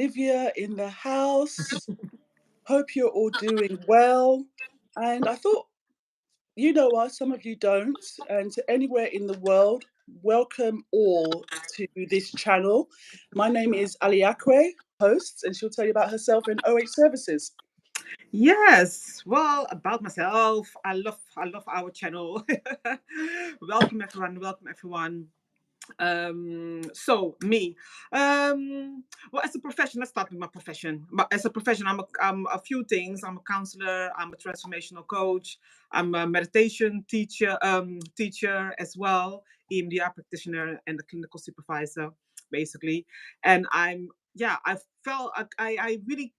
Olivia in the house. Hope you're all doing well. And I thought, you know us, some of you don't, and to anywhere in the world, welcome all to this channel. My name is Aleakwe, host, and she'll tell you about herself and OH services. Yes, well, about myself, I love our channel. Welcome everyone, welcome everyone. So me, well, as a profession, let's start with my profession. But as a profession, I'm a few things. I'm a counselor, I'm a transformational coach, I'm a meditation teacher as well, EMDR practitioner, and a clinical supervisor, basically. And I felt I really,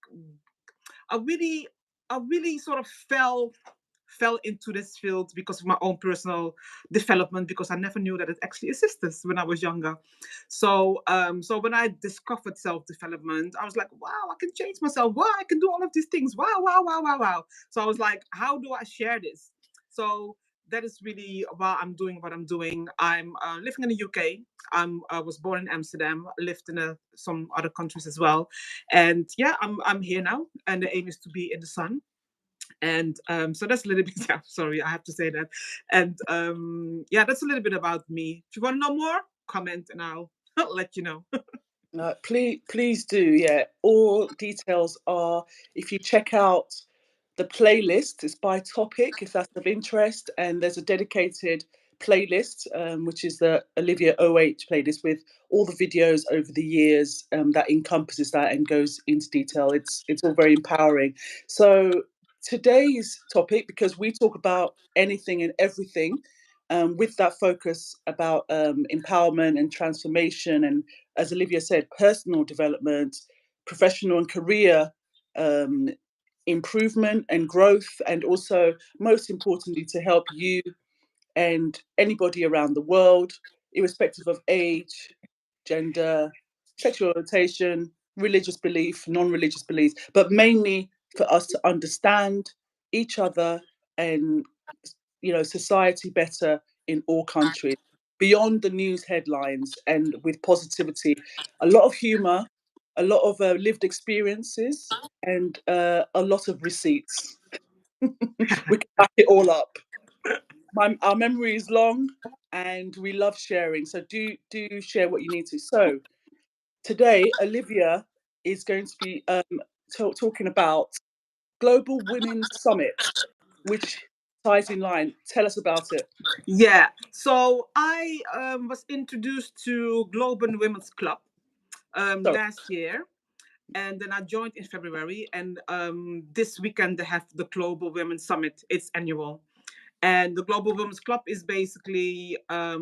I really sort of fell into this field because of my own personal development, because I never knew that it actually existed when I was younger. So when I discovered self-development, I was like, wow, I can change myself. Wow, I can do all of these things. Wow, wow, wow, wow, wow. So I was like, how do I share this? So that is really why I'm doing what I'm doing. I'm living in the UK. I was born in Amsterdam, lived in some other countries as well, and yeah, I'm here now, and the aim is to be in the sun. And so that's a little bit. Yeah, sorry, I have to say that. And yeah, that's a little bit about me. If you want to know more, comment, and I'll let you know. Please do. Yeah, all details are, if you check out the playlist, it's by topic, if that's of interest, and there's a dedicated playlist, which is the Olivia OH playlist with all the videos over the years that encompasses that and goes into detail. It's all very empowering. So today's topic, because we talk about anything and everything, with that focus about empowerment and transformation, and as Olivia said, personal development, professional and career um, improvement and growth, and also, most importantly, to help you and anybody around the world, irrespective of age, gender, sexual orientation, religious belief, non-religious beliefs, but mainly for us to understand each other and, society better in all countries, beyond the news headlines, and with positivity, a lot of humor, a lot of lived experiences, and a lot of receipts. We can back it all up. Our memory is long, and we love sharing. So do share what you need to. So today, Olivia is going to be talking about Global Women's Summit, which ties in line. Tell us about it. Yeah. So I was introduced to Global Women's Club Sorry. last year. And then I joined in February. And this weekend they have the Global Women's Summit. It's annual. And the Global Women's Club is basically a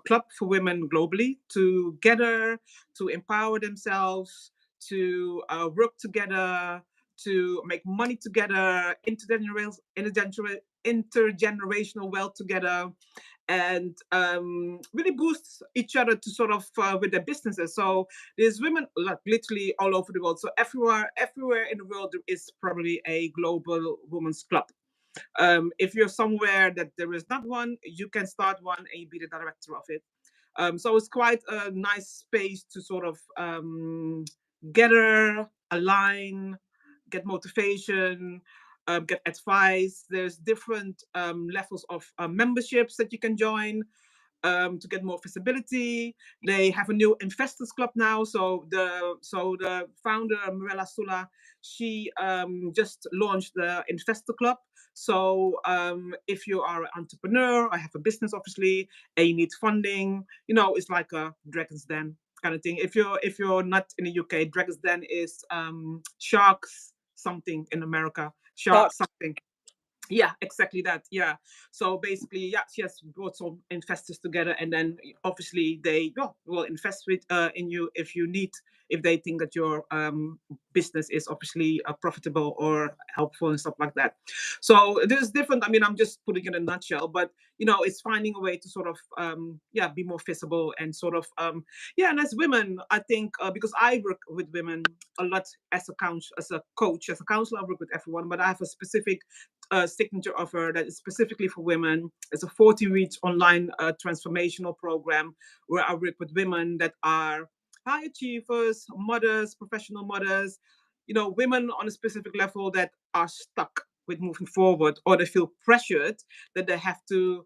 club for women globally to gather, to empower themselves, to work together, to make money together, intergenerational wealth together, and really boost each other to sort of with their businesses. So there's women like literally all over the world. So everywhere in the world there is probably a Global Women's Club. If you're somewhere that there is not one, you can start one and you be the director of it. So it's quite a nice space to sort of gather, align, get motivation, get advice. There's different levels of memberships that you can join to get more visibility. They have a new investors club now. So the founder Mirella Sula, she just launched the investor club. So if you are an entrepreneur or have a business, obviously, and you need funding, it's like a Dragon's Den kind of thing. If you're not in the UK, Dragon's Den is sharks something in America. Shark Start. something. Yeah, exactly that. Yeah. So basically, yeah, she has brought some investors together, and then obviously they will invest in you if they think that your business is obviously profitable or helpful and stuff like that. So this is different. I mean, I'm just putting it in a nutshell, but it's finding a way to sort of be more visible and sort of and as women, I think because I work with women a lot as a coach, as a counselor, I work with everyone, but I have a specific signature offer that is specifically for women. It's a 40-week online transformational program where I work with women that are high achievers, mothers, professional mothers, women on a specific level that are stuck with moving forward, or they feel pressured that they have to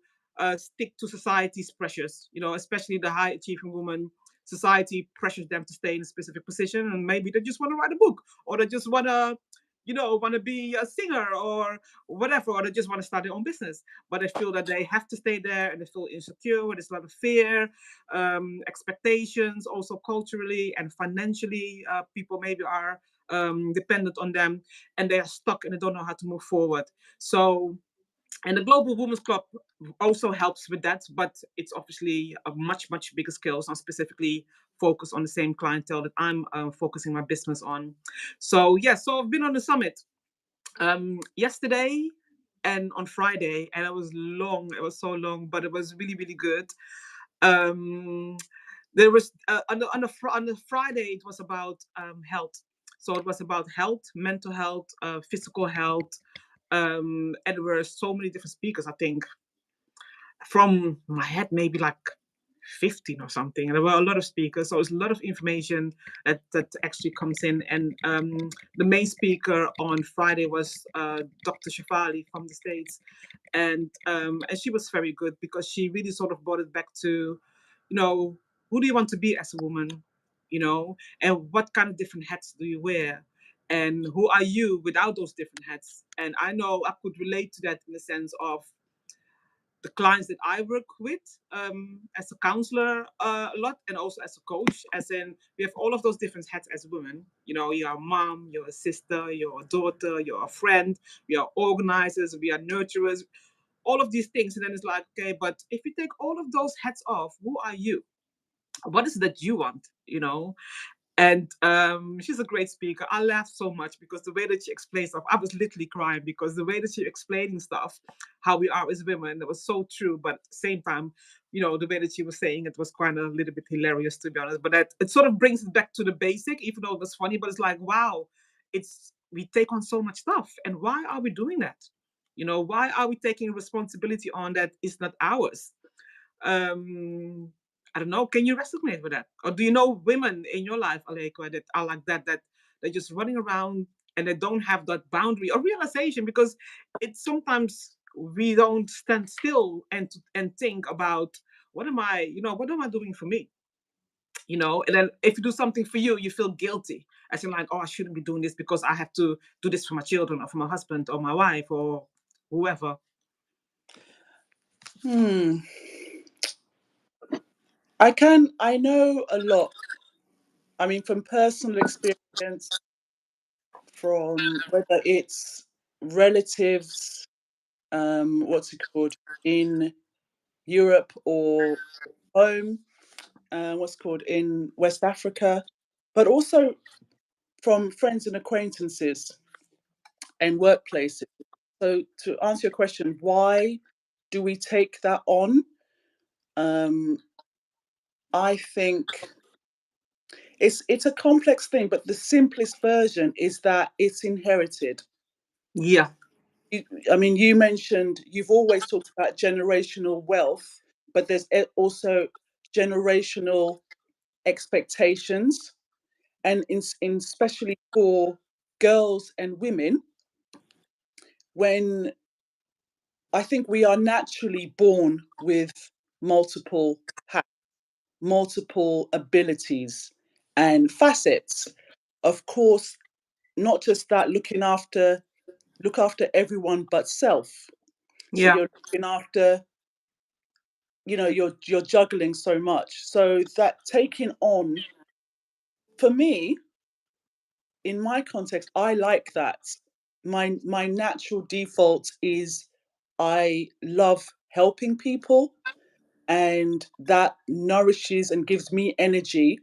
stick to society's pressures, especially the high achieving woman. Society pressures them to stay in a specific position, and maybe they just want to write a book, or they just want to be a singer or whatever, or they just want to start their own business, but they feel that they have to stay there, and they feel insecure. There's a lot of fear, expectations, also culturally and financially. People maybe are dependent on them, and they are stuck and they don't know how to move forward. So, and the Global Women's Club also helps with that, but it's obviously a much, much bigger scale. So I'm specifically focused on the same clientele that I'm focusing my business on. So, yeah, so I've been on the summit yesterday and on Friday, and it was long. It was so long, but it was really, really good. There was on the Friday, it was about health. So it was about health, mental health, physical health, and there were so many different speakers. I think from my head, maybe like 15 or something. And there were a lot of speakers, so it's a lot of information that actually comes in. And the main speaker on Friday was Dr. Shafali from the States, and she was very good because she really sort of brought it back to, who do you want to be as a woman, and what kind of different hats do you wear? And who are you without those different hats? And I know I could relate to that in the sense of the clients that I work with as a counselor a lot, and also as a coach, as in we have all of those different hats as women. You're a mom, you're a sister, you're a daughter, you're a friend, we are organizers, we are nurturers, all of these things. And then it's like, okay, but if you take all of those hats off, who are you? What is it that you want? And she's a great speaker. I laughed so much because the way that she explains stuff, I was literally crying because the way that she explaining stuff, how we are as women, that was so true. But at the same time, the way that she was saying it was kind of a little bit hilarious, to be honest. But that it sort of brings it back to the basic, even though it was funny. But it's like, wow, we take on so much stuff, and why are we doing that? Why are we taking responsibility on that is not ours? I don't know. Can you resonate with that? Or do you know women in your life, Aleakwe, that are like that they're just running around and they don't have that boundary or realization? Because it's sometimes we don't stand still and think about what am I doing for me? And then if you do something for you, you feel guilty. As in like, oh, I shouldn't be doing this because I have to do this for my children or for my husband or my wife or whoever. I know a lot. I mean, from personal experience, from whether it's relatives, what's it called, in Europe or home, what's called in West Africa, but also from friends and acquaintances and workplaces. So to answer your question, why do we take that on? I think it's a complex thing, but the simplest version is that it's inherited. Yeah. I mean, you mentioned you've always talked about generational wealth, but there's also generational expectations, and especially for girls and women, when I think we are naturally born with multiple hats, multiple abilities and facets. Of course, not just that, look after everyone but self. So Yeah. you're looking after, you're juggling so much. So that taking on, for me, in my context, I like that. My natural default is I love helping people, and that nourishes and gives me energy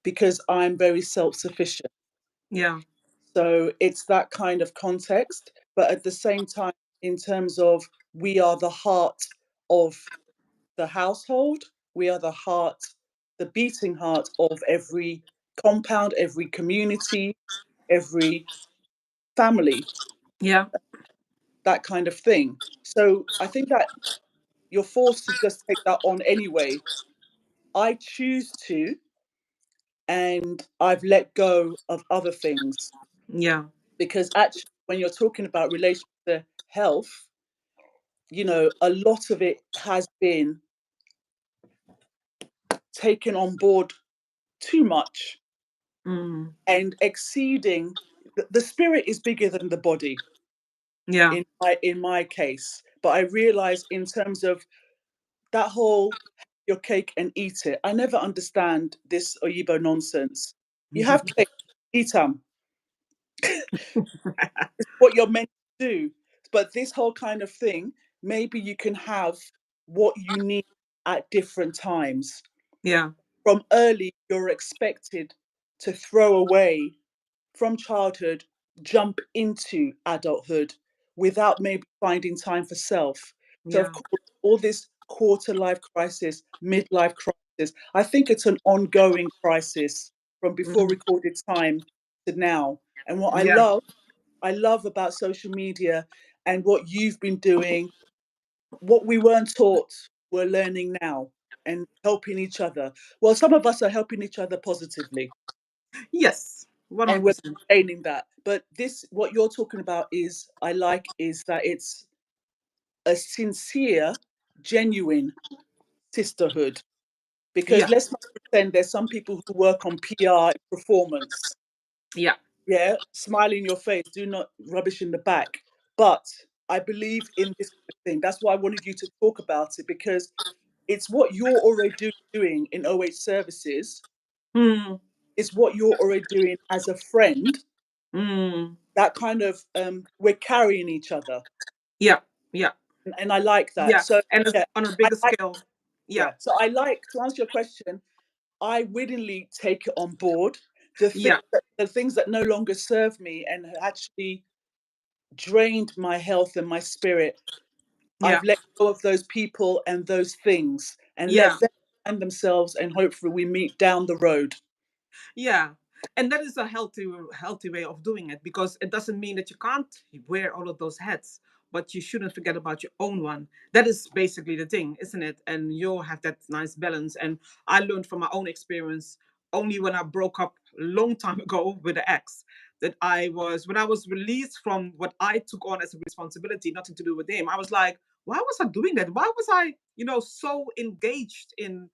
because I'm very self-sufficient. Yeah. So it's that kind of context, but at the same time, in terms of we are the heart of the household, we are the heart, the beating heart of every compound, every community, every family, Yeah. that kind of thing. So I think that you're forced to just take that on anyway. I choose to, and I've let go of other things. Yeah. Because actually, when you're talking about relation to health, a lot of it has been taken on board too much Mm. and exceeding. The spirit is bigger than the body Yeah. in my case. But I realize in terms of that whole your cake and eat it, I never understand this Oyibo nonsense. You have cake, eat them. It's what you're meant to do. But this whole kind of thing, maybe you can have what you need at different times. Yeah. From early, you're expected to throw away from childhood, jump into adulthood without maybe finding time for self. So, of Yeah. course, all this quarter life crisis, midlife crisis, I think it's an ongoing crisis from before Mm. recorded time to now. And what Yeah. I love about social media and what you've been doing, what we weren't taught, we're learning now and helping each other. Well, some of us are helping each other positively Yes. and we're 100%. maintaining that. But this, what you're talking about is that it's a sincere, genuine sisterhood. Because Yeah. let's not pretend there's some people who work on PR performance. Yeah. Yeah, smile in your face, do not rubbish in the back. But I believe in this kind of thing. That's why I wanted you to talk about it, because it's what you're already doing in OH services. Mm. It's what you're already doing as a friend. Mm. That kind of we're carrying each other, Yeah. Yeah. and I like that. Yeah. So And it's yeah, on a I bigger like scale. Yeah. yeah. So I like to answer your question. I willingly take it on board. The Yeah. the things that no longer serve me and actually drained my health and my spirit, Yeah. I've let go of those people and those things and Yeah. let them find themselves, and hopefully we meet down the road. Yeah. And that is a healthy way of doing it, because it doesn't mean that you can't wear all of those hats, but you shouldn't forget about your own one. That is basically the thing, isn't it? And you'll have that nice balance. And I learned from my own experience only when I broke up a long time ago with the ex, that when I was released from what I took on as a responsibility, nothing to do with him, I was like, why was I doing that? Why was I, so engaged in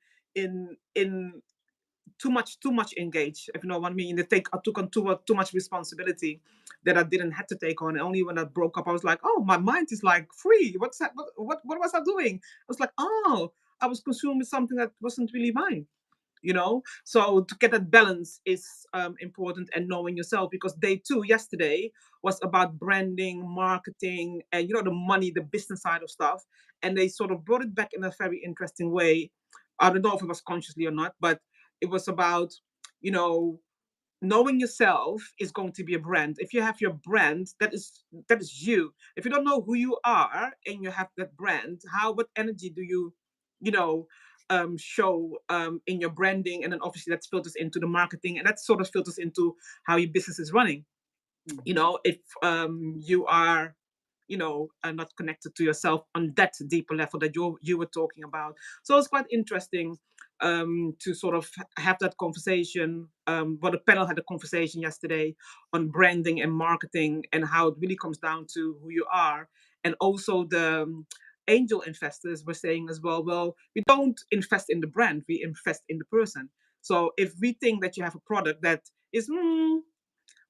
too much engaged, if you know what I mean. I took on too much responsibility that I didn't have to take on. And only when I broke up, I was like, oh, my mind is like free. What's that? What was I doing? I was like, oh, I was consuming something that wasn't really mine. So to get that balance is important, and knowing yourself, because day two yesterday was about branding, marketing, and the money, the business side of stuff. And they sort of brought it back in a very interesting way. I don't know if it was consciously or not, but it was about you know knowing yourself is going to be a brand. If you have your brand, that is you. If you don't know who you are and you have that brand, what energy do you know show in your branding? And then obviously that filters into the marketing, and that sort of filters into how your business is running. Mm. If you are not connected to yourself on that deeper level that you were talking about. So it's quite interesting to sort of have that conversation. But the panel had a conversation yesterday on branding and marketing, and how it really comes down to who you are. And also the angel investors were saying as well, we don't invest in the brand, we invest in the person. So if we think that you have a product that is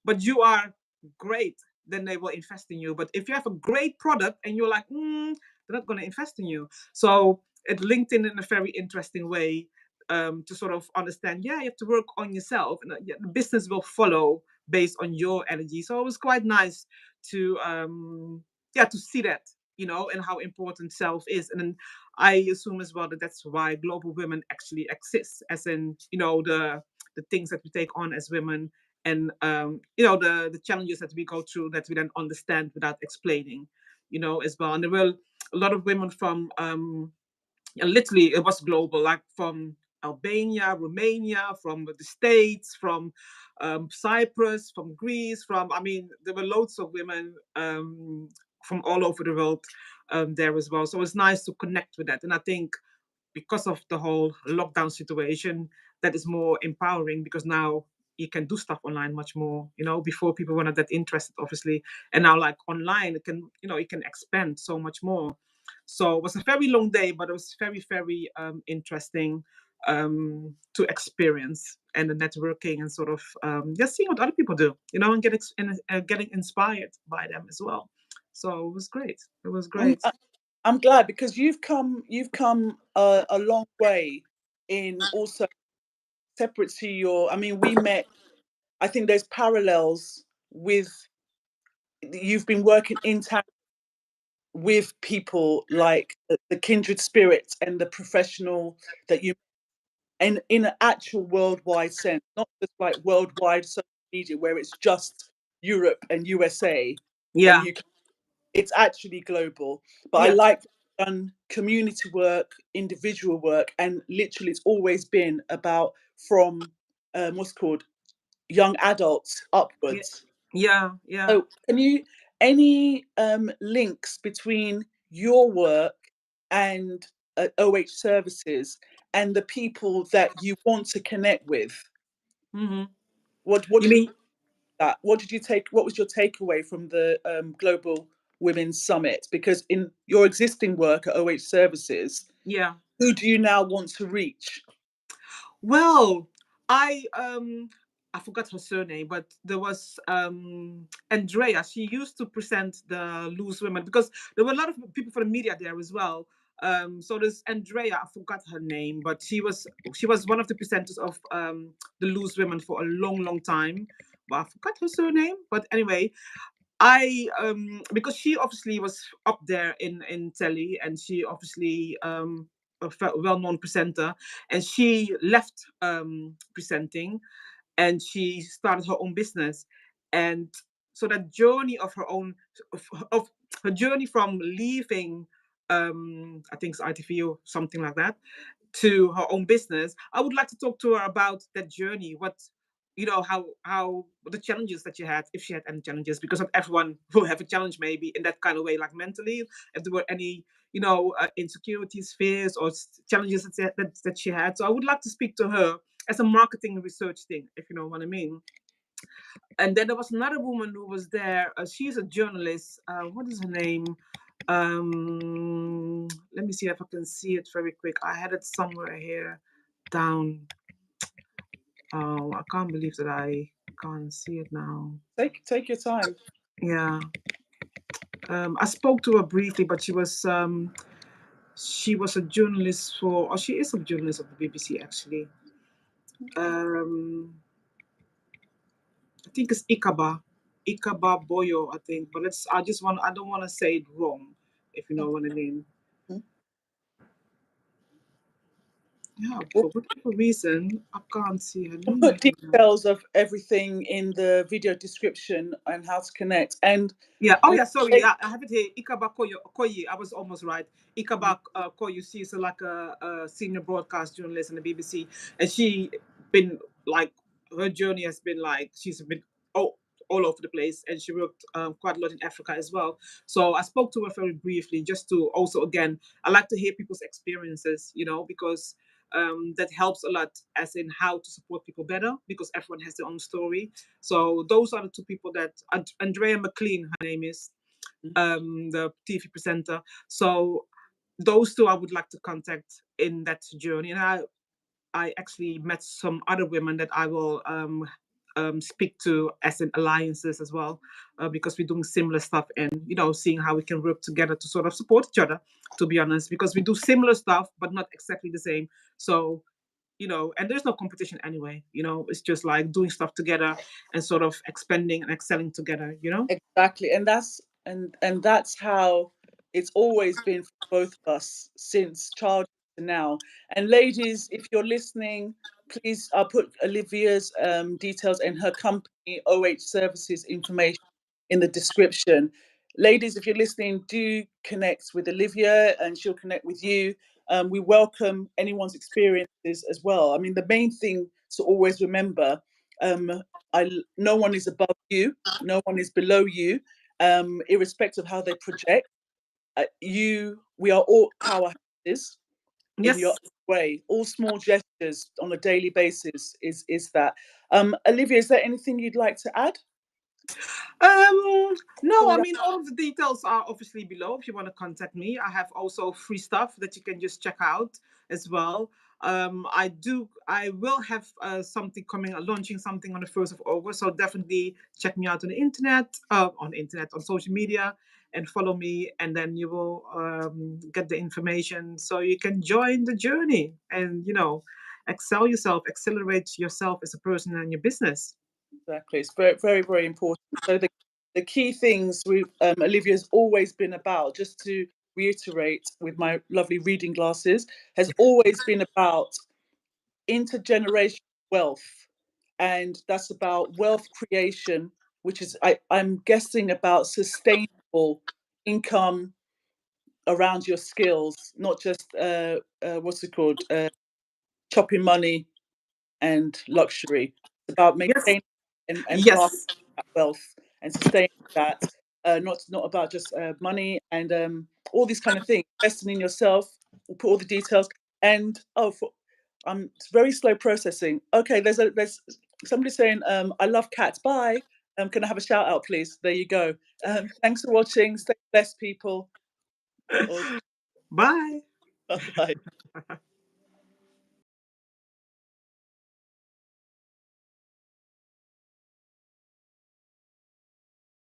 but you are great, then they will invest in you. But if you have a great product and you're like, they're not going to invest in you. So it linked in a very interesting way, to sort of understand, yeah, you have to work on yourself, and yeah, the business will follow based on your energy. So it was quite nice to, to see that, and how important self is. And then I assume as well that that's why global women actually exist, as in, the things that we take on as women, and the challenges that we go through that we then understand without explaining, as well. And there were a lot of women from literally it was global, like from Albania, Romania, from the States, from Cyprus, from Greece, there were loads of women from all over the world there as well. So it's nice to connect with that. And I think because of the whole lockdown situation, that is more empowering, because now you can do stuff online much more. Before, people were not that interested, obviously, and now, like, online, it can, it can expand so much more. So it was a very long day, but it was very, very interesting to experience, and the networking, and sort of just seeing what other people do, and getting inspired by them as well. So it was great. It was great. I'm glad, because you've come a long way in also separate to your. I mean, we met. I think there's parallels with, you've been working in tandem with people like the kindred spirits and the professional that you, and in an actual worldwide sense, not just like worldwide social media where it's just Europe and USA and Yeah. UK. It's actually global. But I Yeah. like done community work, individual work, and literally it's always been about from what's called young adults upwards. Yeah. Yeah. So can you, any links between your work and OH services and the people that you want to connect with? Mm-hmm. What You did mean? that? What was your takeaway from the Global Women's Summit? Because in your existing work at OH Services, Yeah. who do you now want to reach? Well, I forgot her surname, but there was Andrea. She used to present the Loose Women, because there were a lot of people from the media there as well. So there's Andrea. I forgot her name, but she was one of the presenters of the Loose Women for a long, long time. But I forgot her surname. But anyway, I because she obviously was up there in telly, and she obviously a well-known presenter, and she left presenting, and she started her own business. And so that journey of her own, of her journey from leaving, I think it's ITV or something like that, to her own business, I would like to talk to her about that journey. What, how the challenges that she had, if she had any challenges, because not everyone will have a challenge, maybe in that kind of way, like mentally, if there were any, insecurities, fears, or challenges that she had. So I would like to speak to her as a marketing research thing, if you know what I mean. And then there was another woman who was there. She's a journalist. What is her name? Let me see if I can see it very quick. I had it somewhere here down. Oh, I can't believe that I can't see it now. Take your time. Yeah. I spoke to her briefly, but she was a journalist or she is a journalist of the BBC, actually. I think it's Ikaba Boyo, I think, but I don't want to say it wrong, if you know what I mean. Yeah, for whatever reason, I can't see her name. Put details of everything in the video description and how to connect. And yeah, sorry, yeah, I have it here. Ikaba Koyi, I was almost right. Ikaba Koyi, she's like a senior broadcast journalist in the BBC, and she been like, her journey has been like, she's been all over the place, and she worked quite a lot in Africa as well. So I spoke to her very briefly, just to also, again, I like to hear people's experiences, because that helps a lot, as in how to support people better, because everyone has their own story. So those are the two people that Andrea McLean, her name is, the TV presenter. So those two I would like to contact in that journey. And I actually met some other women that I will speak to as in alliances as well, because we're doing similar stuff, and seeing how we can work together to sort of support each other, to be honest, because we do similar stuff but not exactly the same. So and there's no competition anyway, it's just like doing stuff together and sort of expanding and excelling together. Exactly, and that's how it's always been for both of us since childhood to now. And ladies, if you're listening, please, I'll put Olivia's details and her company OH Services information in the description. Ladies, if you're listening, do connect with Olivia and she'll connect with you. We welcome anyone's experiences as well. I mean, the main thing to always remember, no one is above you, no one is below you, irrespective of how they project. We are all powerhouses, in your Yes. own way. All small gestures on a daily basis is that. Olivia, is there anything you'd like to add? No, Before I we mean, all of the details are obviously below if you want to contact me. I have also free stuff that you can just check out as well. I will have something coming, launching something on the 1st of August. So definitely check me out on the internet, on social media, and follow me. And then you will get the information so you can join the journey and, excel yourself, accelerate yourself as a person and your business. Exactly, it's very, very, very important. So the key things Olivia's always been about, just to reiterate with my lovely reading glasses, has always been about intergenerational wealth, and that's about wealth creation, which is I'm guessing about sustainable income around your skills, not just what's it called, chopping money and luxury. It's about Yes. maintaining and passing Yes. that wealth and sustaining that. Not about just money and all these kind of things. Investing in yourself. We'll put all the details. And it's very slow processing. Okay, there's somebody saying I love cats. Bye. Can I have a shout out, please? There you go. Thanks for watching. Stay blessed, people. Bye. Bye.